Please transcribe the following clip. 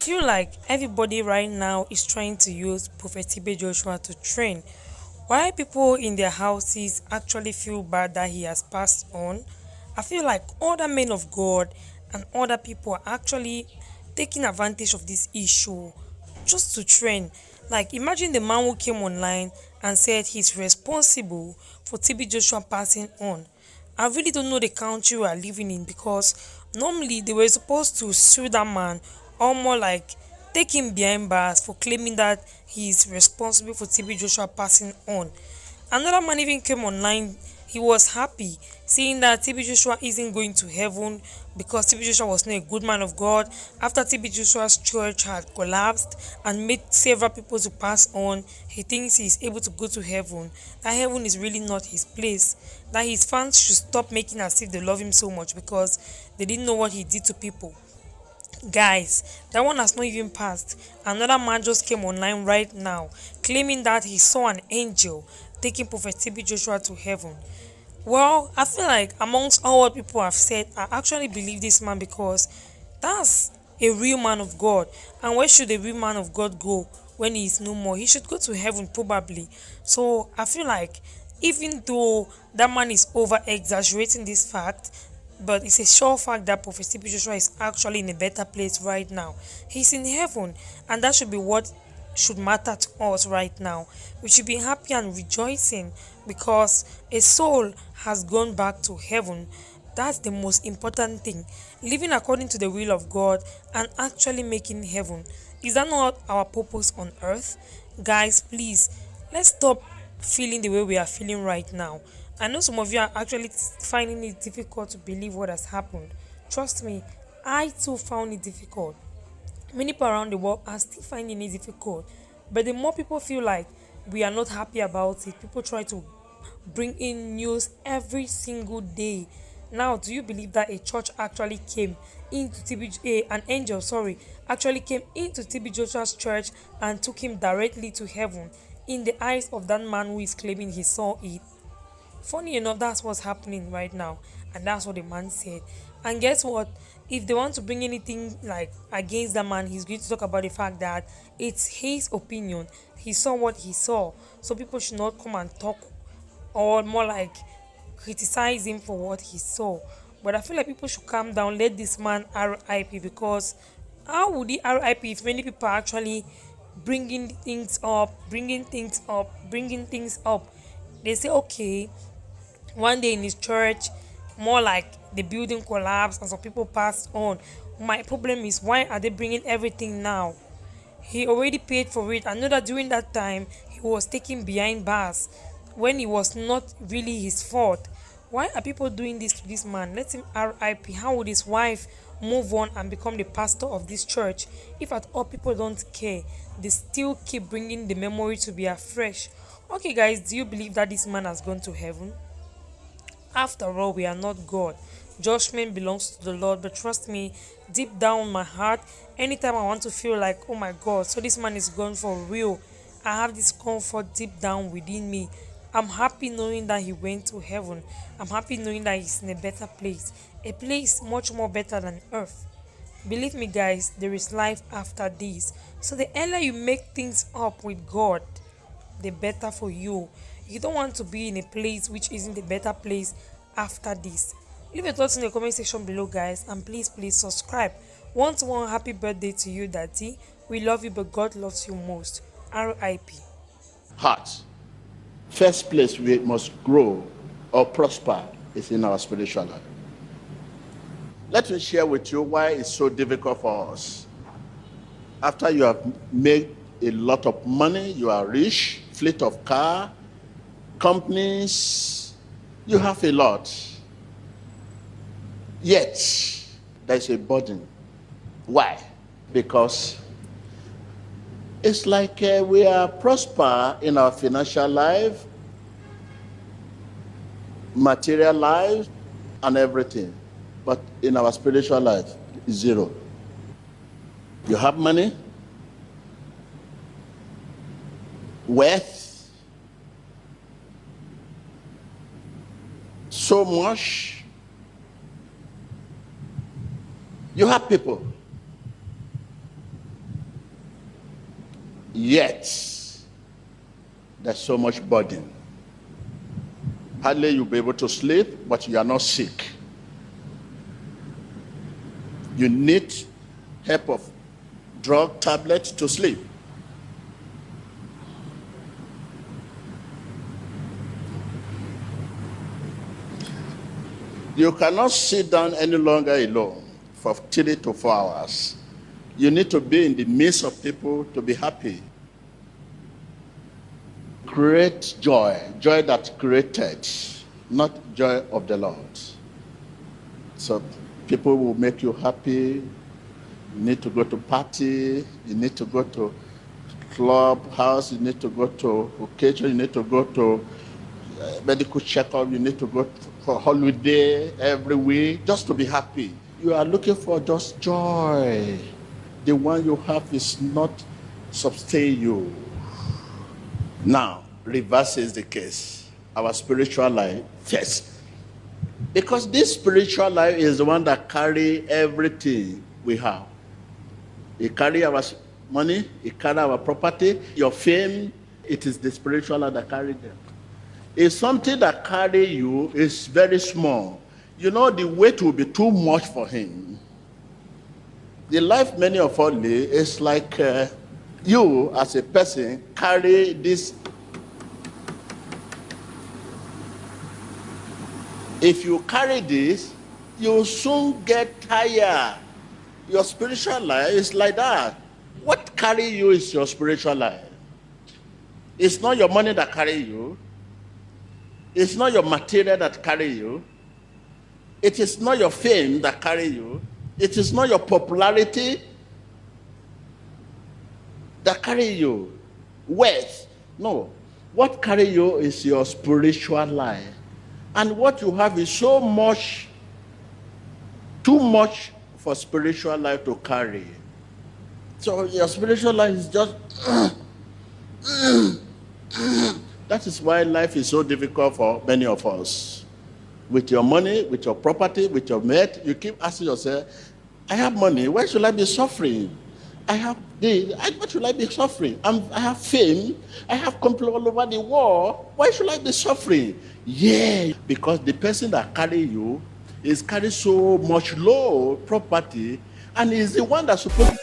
feel like everybody right now is trying to use Prophet TB Joshua to train. Why people in their houses actually feel bad that he has passed on, I feel like other men of God and other people are actually taking advantage of this issue just to train. Like, imagine the man who came online and said he's responsible for TB Joshua passing on. I really don't know the country we are living in, because normally they were supposed to sue that man, or more like take him behind bars for claiming that he is responsible for TB Joshua passing on. Another man even came online. He was happy seeing that TB Joshua isn't going to heaven because TB Joshua was not a good man of God. After TB Joshua's church had collapsed and made several people to pass on, he thinks he is able to go to heaven. That heaven is really not his place. That his fans should stop making as if they love him so much because they didn't know what he did to people. Guys, that one has not even passed. Another man just came online right now claiming that he saw an angel taking Prophet TB Joshua to heaven. Well, I feel like amongst all what people have said, I actually believe this man because that's a real man of God. And where should a real man of God go when he is no more? He should go to heaven probably. So I feel like even though that man is over exaggerating this fact, but it's a sure fact that Prophet TB Joshua is actually in a better place right now. He's in heaven, and that should be what should matter to us right now. We should be happy and rejoicing because a soul has gone back to heaven. That's the most important thing. Living according to the will of God and actually making heaven. Is that not our purpose on earth? Guys, please, let's stop feeling the way we are feeling right now. I know some of you are actually finding it difficult to believe what has happened. Trust me, I too found it difficult. Many people around the world are still finding it difficult. But the more people feel like we are not happy about it, people try to bring in news every single day. Now, do you believe that a church actually came into an angel, actually came into TB Joshua's church and took him directly to heaven in the eyes of that man who is claiming he saw it? Funny enough, that's what's happening right now, and that's what the man said. And guess what? If they want to bring anything like against the man, he's going to talk about the fact that it's his opinion. He saw what he saw, so people should not come and talk, or more like criticize him for what he saw. But I feel like people should calm down, let this man RIP, because how would he RIP if many people are actually bringing things up? They say, okay, one day in his church, more like the building collapsed and some people passed on. My problem is, why are they bringing everything now? He already paid for it. I know that during that time he was taken behind bars when it was not really his fault. Why are people doing this to this man? Let him RIP. How would his wife move on and become the pastor of this church? If at all people don't care, they still keep bringing the memory to be afresh. Okay, guys, do you believe that this man has gone to heaven? After all, we are not God. Judgment belongs to the Lord. But trust me, deep down my heart, anytime I want to feel like, oh my God, so this man is gone for real, I have this comfort deep down within me. I'm happy knowing that he went to heaven. I'm happy knowing that he's in a better place. A place much more better than earth. Believe me, guys, there is life after this. So the earlier you make things up with God, the better for you. You don't want to be in a place which isn't a better place after this. Leave your thoughts in the comment section below, guys, and please subscribe. Once more, happy birthday to you, Daddy. We love you, but God loves you most. RIP. Heart. First place we must grow or prosper is in our spiritual life. Let me share with you why it's so difficult for us. After you have made a lot of money, you are rich, fleet of car, companies, you have a lot. Yet, there's a burden. Why? Because it's like we are prosper in our financial life, material life, and everything. But in our spiritual life, zero. You have money, wealth, so much. You have people. Yet, there's so much burden. Hardly you'll be able to sleep, but you are not sick. You need help of drug tablets to sleep. You cannot sit down any longer alone for 3 to 4 hours. You need to be in the midst of people to be happy. Create joy, joy that created, not joy of the Lord. So people will make you happy. You need to go to party, you need to go to club house, you need to go to occasion, you need to go to medical checkup, you need to go for holiday every week just to be happy. You are looking for just joy. The one you have is not sustain you. Now, reverse is the case. Our spiritual life first. Because this spiritual life is the one that carry everything we have. It carry our money, it carry our property, your fame. It is the spiritual life that carry them. If something that carry you is very small, you know the weight will be too much for him. The life many of us live is like you as a person carry this. If you carry this, you soon get tired. Your spiritual life is like that. What carry you is your spiritual life. It's not your money that carry you. It's not your material that carry you. It is not your fame that carry you. It is not your popularity that carry you. Wealth. No. What carry you is your spiritual life. And what you have is so much, too much for spiritual life to carry. So your spiritual life is just that is why life is so difficult for many of us. With your money, with your property, with your mate, you keep asking yourself, I have money, why should I be suffering? I have this, why should I be suffering? I have fame, I have control all over the world, why should I be suffering? Yeah, because the person that carry you is carry so much low property, and is the one that's supposed to